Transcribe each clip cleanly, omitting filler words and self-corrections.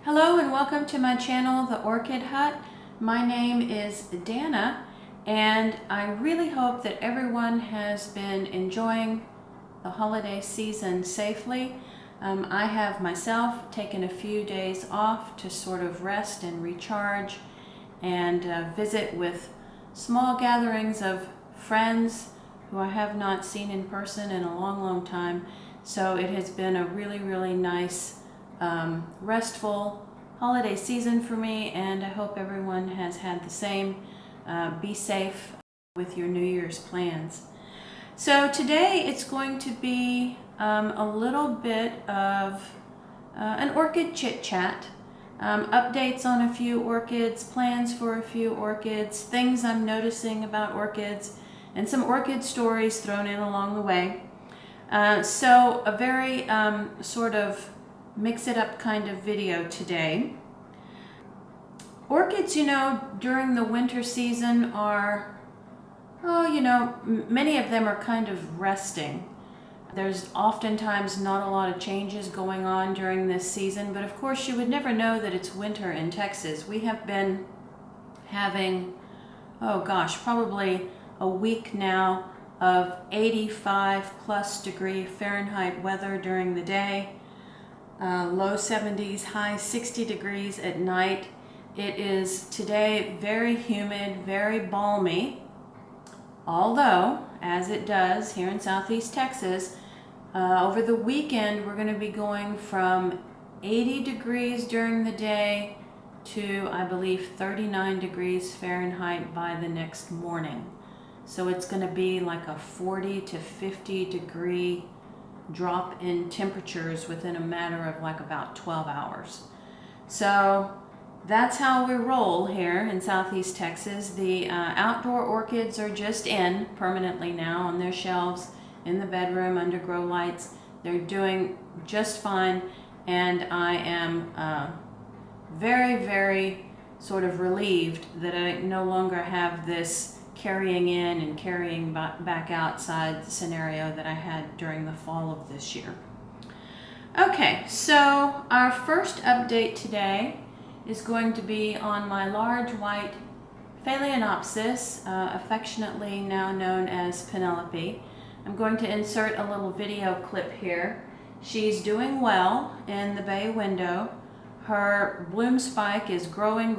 Hello and welcome to my channel, The Orchid Hut. My name is Dana, and I really hope that everyone has been enjoying the holiday season safely. I have myself taken a few days off to sort of rest and recharge and visit with small gatherings of friends who I have not seen in person in a long time. So it has been a really nice restful holiday season for me, and I hope everyone has had the same. Be safe with your New Year's plans. So today it's going to be a little bit of an orchid chit chat, updates on a few orchids, plans for a few orchids, things I'm noticing about orchids, and some orchid stories thrown in along the way. So a very sort of mix it up kind of video today. Orchids, during the winter season are, many of them are kind of resting. There's oftentimes not a lot of changes going on during this season, but of course you would never know that it's winter in Texas. We have been having, probably a week now of 85+ degree Fahrenheit weather during the day. Low 70s, high 60 degrees at night. It is today very humid, very balmy, although, as it does here in Southeast Texas, over the weekend we're going to be going from 80 degrees during the day to, I believe, 39 degrees Fahrenheit by the next morning. So it's going to be like a 40 to 50 degree drop in temperatures within a matter of like about 12 hours. So that's how we roll here in Southeast Texas. The outdoor orchids are just in permanently now on their shelves in the bedroom under grow lights. They're doing just fine, and I am very sort of relieved that I no longer have this carrying in and carrying back outside scenario that I had during the fall of this year. Okay, so our first update today is going to be on my large white Phalaenopsis, affectionately now known as Penelope. I'm going to insert a little video clip here. She's doing well in the bay window. Her bloom spike is growing.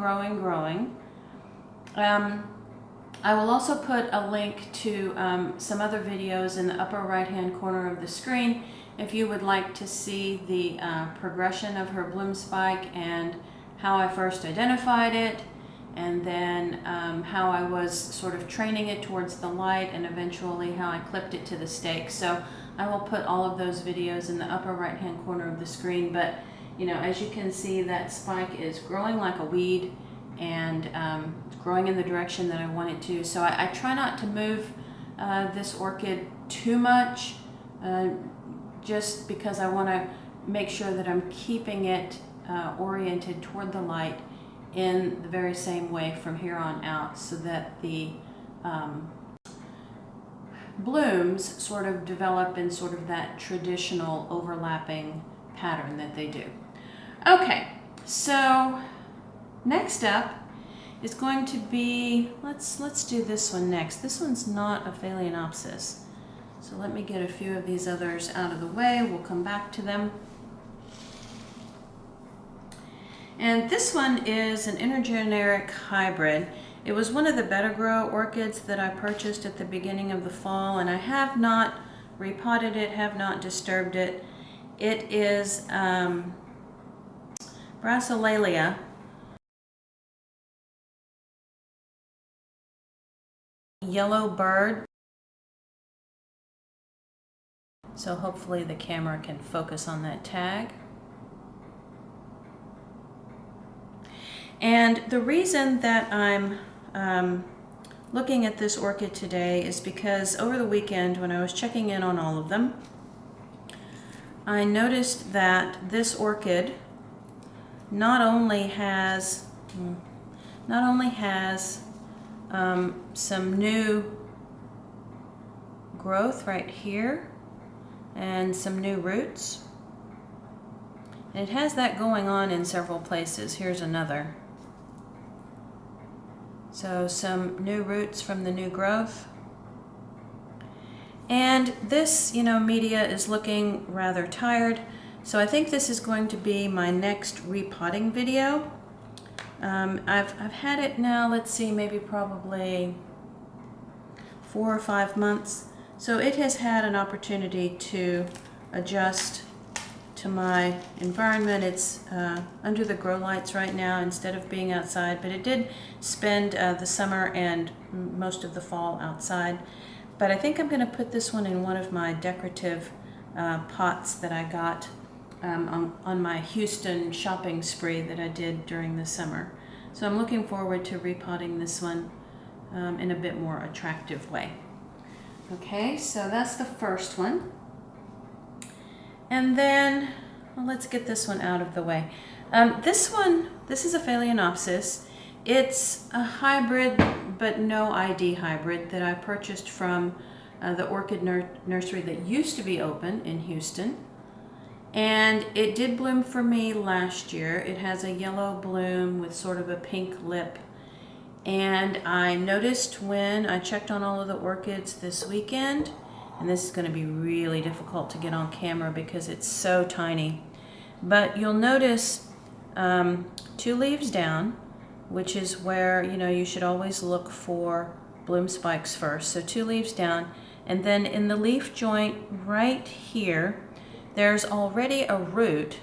I will also put a link to some other videos in the upper right hand corner of the screen if you would like to see the progression of her bloom spike and how I first identified it, and then how I was sort of training it towards the light, and eventually how I clipped it to the stake. So I will put all of those videos in the upper right hand corner of the screen. But as you can see, that spike is growing like a weed, and it's growing in the direction that I want it to. So I try not to move this orchid too much, just because I want to make sure that I'm keeping it oriented toward the light in the very same way from here on out, so that the blooms sort of develop in sort of that traditional overlapping pattern that they do. Okay, so next up is going to be, let's do this one next. This one's not a Phalaenopsis, so let me get a few of these others out of the way. We'll come back to them. And this one is an intergeneric hybrid. It was one of the better grow orchids that I purchased at the beginning of the fall, and I have not repotted it, have not disturbed it. It is Brassolalia. Yellow bird. So hopefully the camera can focus on that tag. And the reason that I'm looking at this orchid today is because over the weekend when I was checking in on all of them, I noticed that this orchid not only has some new growth right here and some new roots. And it has that going on in several places. Here's another. So some new roots from the new growth. And this, media is looking rather tired. So I think this is going to be my next repotting video. I've had it now, let's see, maybe probably 4 or 5 months. So it has had an opportunity to adjust to my environment. It's under the grow lights right now instead of being outside, but it did spend the summer and most of the fall outside. But I think I'm going to put this one in one of my decorative pots that I got on my Houston shopping spree that I did during the summer. So I'm looking forward to repotting this one in a bit more attractive way. Okay, so that's the first one. And then, well, let's get this one out of the way. This is a Phalaenopsis. It's a hybrid, but no ID hybrid that I purchased from the orchid nursery that used to be open in Houston. And it did bloom for me last year. It has a yellow bloom with sort of a pink lip. And I noticed when I checked on all of the orchids this weekend, and this is going to be really difficult to get on camera because it's so tiny, but you'll notice 2 leaves down, which is where you should always look for bloom spikes first. So 2 leaves down, and then in the leaf joint right here, there's already a root,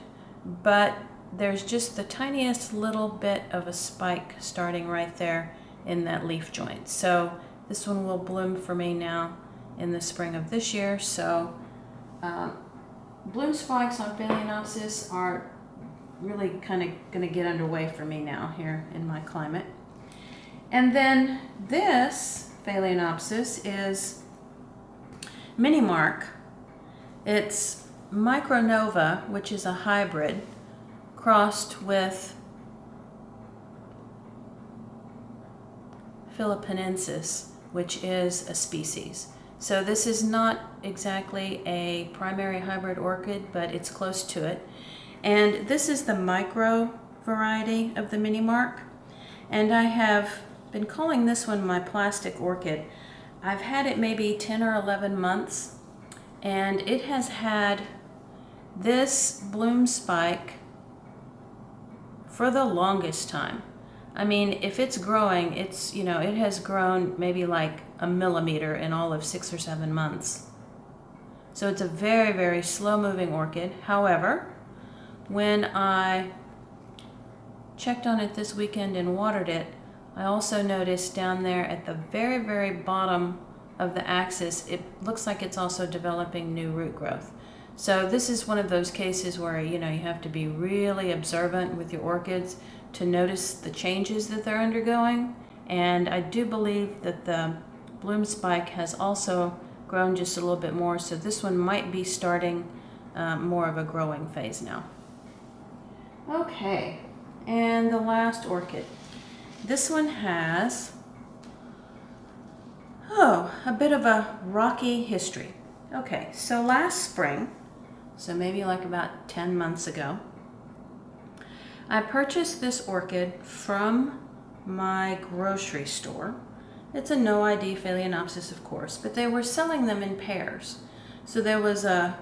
but there's just the tiniest little bit of a spike starting right there in that leaf joint. So this one will bloom for me now in the spring of this year. So bloom spikes on Phalaenopsis are really kind of going to get underway for me now here in my climate. And then this Phalaenopsis is Mini Mark. It's Micronova, which is a hybrid, crossed with Phalaenopsis, which is a species. So this is not exactly a primary hybrid orchid, but it's close to it. And this is the micro variety of the Mini Mark. And I have been calling this one my plastic orchid. I've had it maybe 10 or 11 months, and it has had this bloom spike for the longest time. I mean, if it's growing, it's, it has grown maybe like a millimeter in all of 6 or 7 months. So it's a very, very slow moving orchid. However, when I checked on it this weekend and watered it, I also noticed down there at the very, very bottom of the axis, it looks like it's also developing new root growth. So this is one of those cases where, you have to be really observant with your orchids to notice the changes that they're undergoing. And I do believe that the bloom spike has also grown just a little bit more. So this one might be starting more of a growing phase now. Okay, and the last orchid. This one has, a bit of a rocky history. Okay, so last spring, so maybe like about 10 months ago, I purchased this orchid from my grocery store. It's a no ID Phalaenopsis, of course, but they were selling them in pairs. So there was a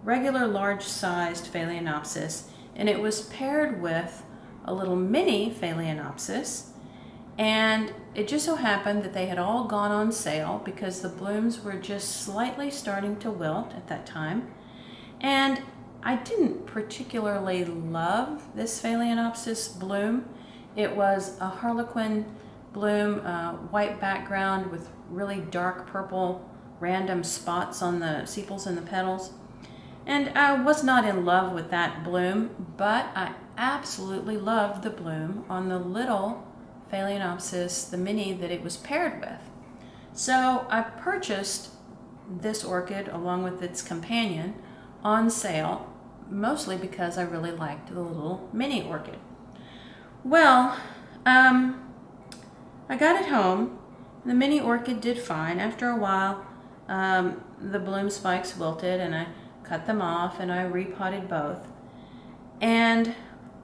regular large-sized Phalaenopsis, and it was paired with a little mini Phalaenopsis, and it just so happened that they had all gone on sale because the blooms were just slightly starting to wilt at that time. And I didn't particularly love this Phalaenopsis bloom. It was a harlequin bloom, white background with really dark purple random spots on the sepals and the petals. And I was not in love with that bloom, but I absolutely loved the bloom on the little Phalaenopsis, the mini that it was paired with. So I purchased this orchid along with its companion on sale, mostly because I really liked the little mini orchid. Well, I got it home. The mini orchid did fine. After a while, the bloom spikes wilted, and I cut them off and I repotted both. And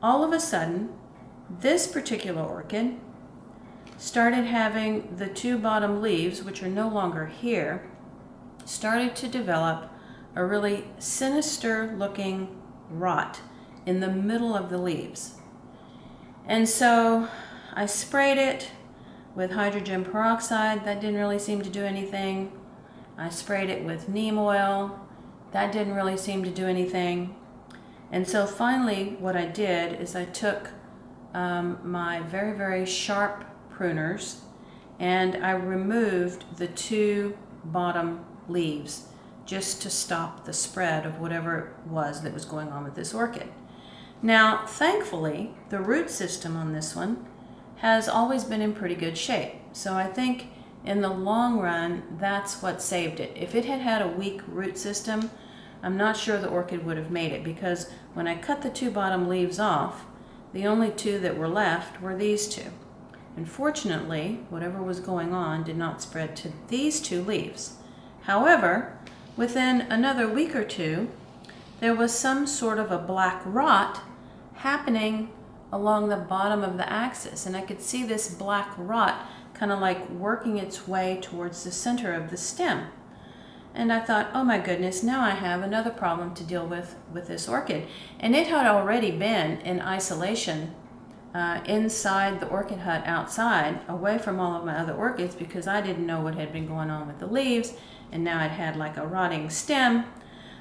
all of a sudden, this particular orchid started having the two bottom leaves, which are no longer here, started to develop a really sinister looking rot in the middle of the leaves. And so I sprayed it with hydrogen peroxide. That didn't really seem to do anything. I sprayed it with neem oil. That didn't really seem to do anything. And so finally what I did is I took my very, very sharp pruners and I removed the two bottom leaves just to stop the spread of whatever it was that was going on with this orchid. Now, thankfully, the root system on this one has always been in pretty good shape. So I think in the long run, that's what saved it. If it had had a weak root system, I'm not sure the orchid would have made it, because when I cut the two bottom leaves off, the only two that were left were these two. And fortunately, whatever was going on did not spread to these two leaves. However, within another week or two, there was some sort of a black rot happening along the bottom of the axis, and I could see this black rot kind of like working its way towards the center of the stem. And I thought, oh my goodness, now I have another problem to deal with this orchid. And it had already been in isolation inside the orchid hut outside, away from all of my other orchids, because I didn't know what had been going on with the leaves, and now it had like a rotting stem.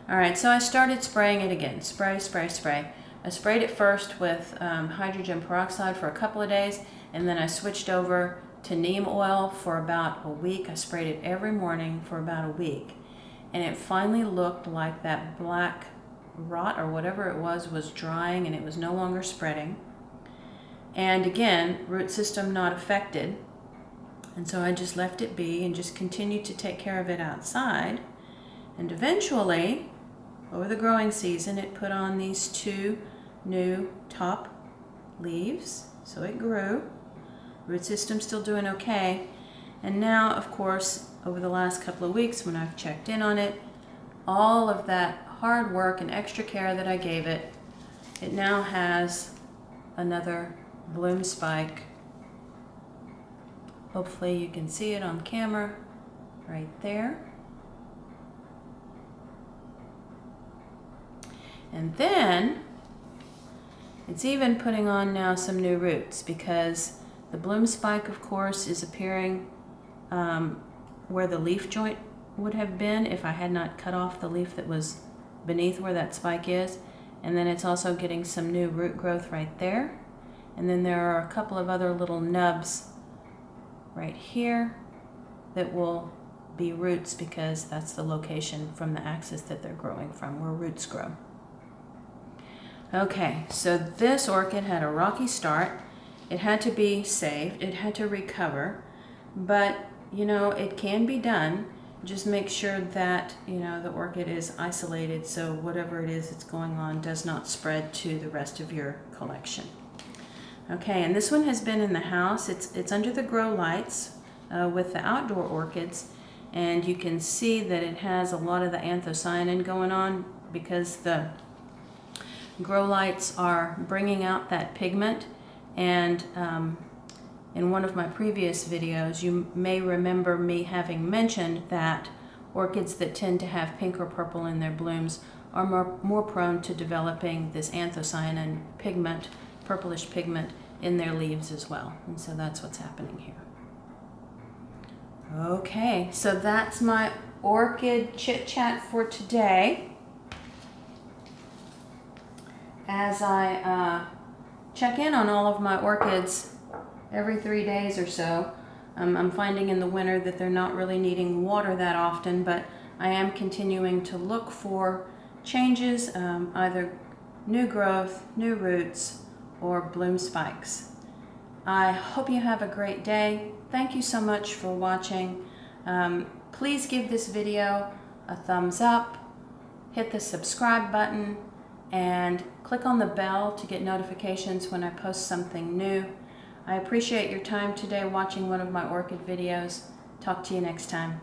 All right, so I started spraying it again. Spray, spray, spray. I sprayed it first with hydrogen peroxide for a couple of days, and then I switched over to neem oil for about a week. I sprayed it every morning for about a week, and it finally looked like that black rot or whatever it was drying, and it was no longer spreading. And again, root system not affected, and so I just left it be and just continued to take care of it outside. And eventually, over the growing season, it put on these two new top leaves, so it grew. Root system still doing okay. And now, of course, over the last couple of weeks when I've checked in on it, all of that hard work and extra care that I gave it, it now has another bloom spike. Hopefully you can see it on camera right there. And then it's even putting on now some new roots, because the bloom spike, of course, is appearing where the leaf joint would have been if I had not cut off the leaf that was beneath where that spike is. And then it's also getting some new root growth right there. And then there are a couple of other little nubs right here that will be roots, because that's the location from the axis that they're growing from, where roots grow. Okay, so this orchid had a rocky start. It had to be saved. It had to recover. But, you know, it can be done. Just make sure that, you know, the orchid is isolated, so whatever it is that's going on does not spread to the rest of your collection. Okay, and this one has been in the house. It's under the grow lights with the outdoor orchids, and you can see that it has a lot of the anthocyanin going on, because the grow lights are bringing out that pigment. And in one of my previous videos, you may remember me having mentioned that orchids that tend to have pink or purple in their blooms are more prone to developing this anthocyanin pigment, purplish pigment, in their leaves as well. And so that's what's happening here. Okay, so that's my orchid chit chat for today. As I check in on all of my orchids every 3 days or so, I'm finding in the winter that they're not really needing water that often, but I am continuing to look for changes, either new growth, new roots, or bloom spikes. I hope you have a great day. Thank you so much for watching. Please give this video a thumbs up, hit the subscribe button, and click on the bell to get notifications when I post something new. I appreciate your time today watching one of my orchid videos. Talk to you next time.